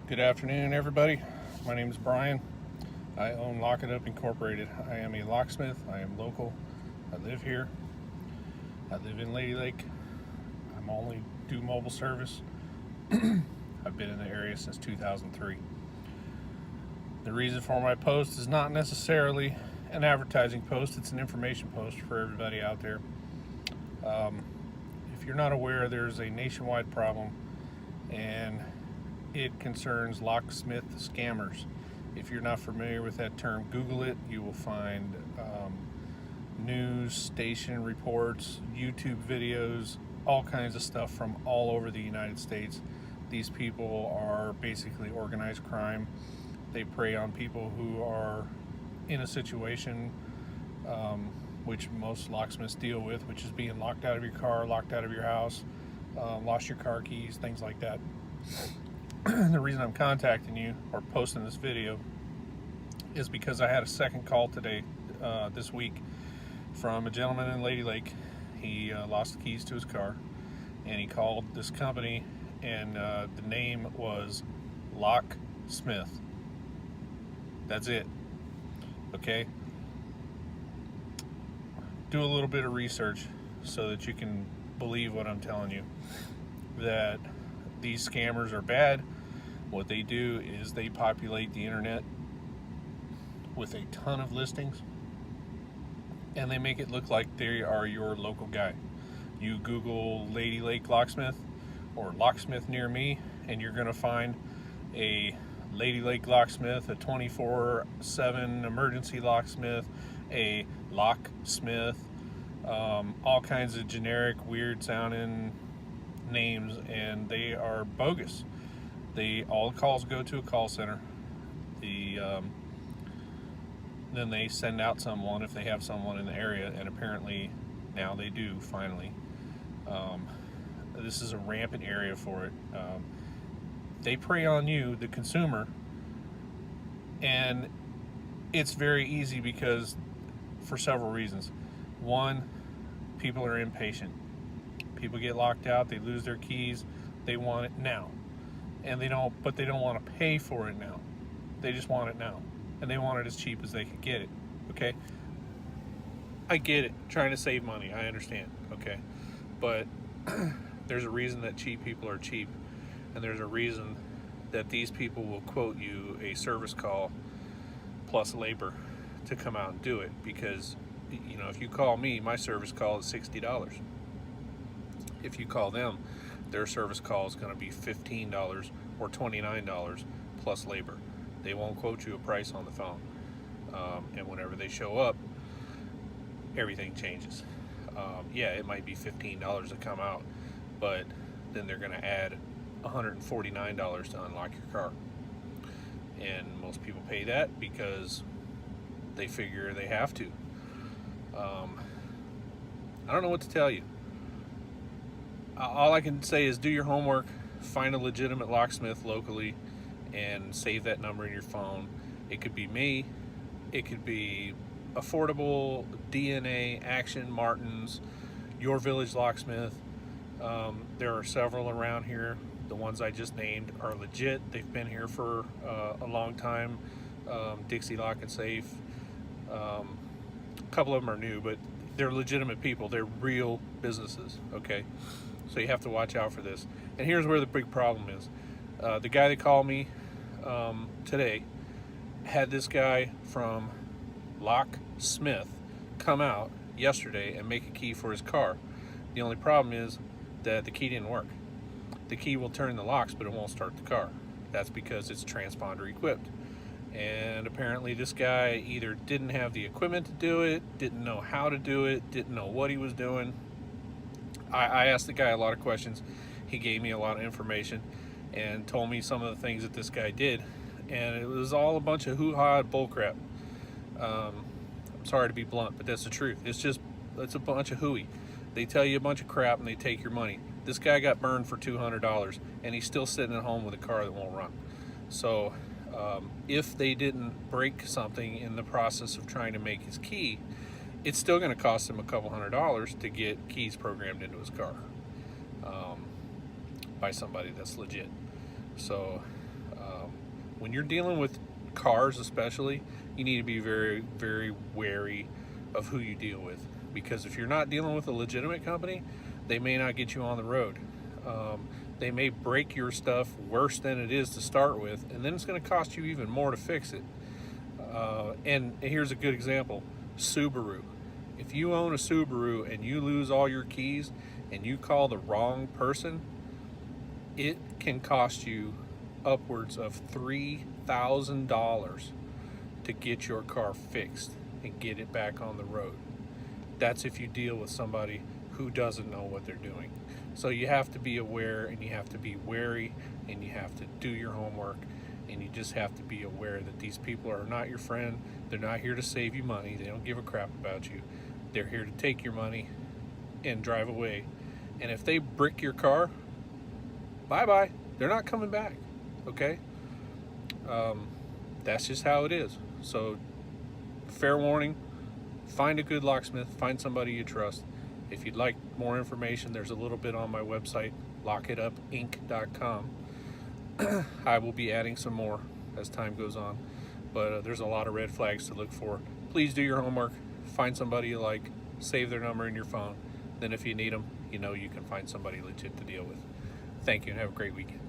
Good afternoon, everybody. My name is Brian. I own Lock It Up Incorporated. I am a locksmith. I am local. I live here. I live in Lady Lake. I'm only do mobile service. I've been in the area since 2003. The reason for my post is not necessarily an advertising post, it's an information post for everybody out there. If you're not aware, there's a nationwide problem, and it concerns locksmith scammers. If you're not familiar with that term, Google it. You will find news station reports, YouTube videos, all kinds of stuff from all over the United States. These people are basically organized crime. They prey on people who are in a situation which most locksmiths deal with, which is being locked out of your car, locked out of your house, lost your car keys, things like that. The reason I'm contacting you or posting this video is because I had a second call today, this week, from a gentleman in Lady Lake. He lost the keys to his car, and he called this company, and the name was Locksmith. That's it. Okay? Do a little bit of research so that you can believe what I'm telling you, that these scammers are bad. What they do is they populate the internet with a ton of listings, and they make it look like they are your local guy. You Google Lady Lake Locksmith or locksmith near me, and you're going to find a Lady Lake Locksmith, a 24/7 emergency locksmith, a locksmith, all kinds of generic, weird sounding names, and they are bogus. All calls go to a call center. Then they send out someone if they have someone in the area, and apparently now they do finally. This is a rampant area for it. They prey on you, the consumer, and it's very easy because for several reasons. One, people are impatient. People get locked out, they lose their keys, they want it now. And they don't want to pay for it now. They just want it now. And they want it as cheap as they can get it. Okay? I get it. Trying to save money. I understand. Okay? But there's a reason that cheap people are cheap. And there's a reason that these people will quote you a service call plus labor to come out and do it. Because, if you call me, my service call is $60. If you call them, their service call is going to be $15 or $29 plus labor. They won't quote you a price on the phone. And whenever they show up, everything changes. Yeah, it might be $15 to come out, but then they're going to add $149 to unlock your car. And most people pay that because they figure they have to. I don't know what to tell you. All I can say is do your homework, find a legitimate locksmith locally, and save that number in your phone. It could be me, it could be Affordable, DNA, Action, Martin's, Your Village Locksmith. There are several around here. The ones I just named are legit. They've been here for a long time. Dixie Lock and Safe. A couple of them are new, but they're legitimate people. They're real businesses, okay? So you have to watch out for this. And here's where the big problem is. The guy that called me today had this guy from Locksmith come out yesterday and make a key for his car. The only problem is that the key didn't work. The key will turn the locks, but it won't start the car. That's because it's transponder equipped. And apparently this guy either didn't have the equipment to do it, didn't know how to do it, didn't know what he was doing. I asked the guy a lot of questions. He gave me a lot of information and told me some of the things that this guy did. And it was all a bunch of hoo-ha bullcrap. I'm sorry to be blunt, but that's the truth. It's a bunch of hooey. They tell you a bunch of crap and they take your money. This guy got burned for $200 and he's still sitting at home with a car that won't run. So if they didn't break something in the process of trying to make his key, it's still going to cost him a couple $100s to get keys programmed into his car by somebody that's legit. So When you're dealing with cars especially, you need to be very, very wary of who you deal with, because if you're not dealing with a legitimate company, they may not get you on the road. They may break your stuff worse than it is to start with, and then it's going to cost you even more to fix it. And here's a good example: Subaru. If you own a Subaru and you lose all your keys and you call the wrong person, it can cost you upwards of $3,000 to get your car fixed and get it back on the road. That's if you deal with somebody who doesn't know what they're doing. So you have to be aware, and you have to be wary, and you have to do your homework, and you just have to be aware that these people are not your friend. They're not here to save you money. They don't give a crap about you. They're here to take your money and drive away. And if they brick your car, bye-bye. They're not coming back, okay? That's just how it is. So, fair warning, find a good locksmith, find somebody you trust. If you'd like more information, there's a little bit on my website, lockitupinc.com. I will be adding some more as time goes on, but there's a lot of red flags to look for. Please do your homework, find somebody you like, save their number in your phone. Then if you need them, you know you can find somebody legit to deal with. Thank you and have a great weekend.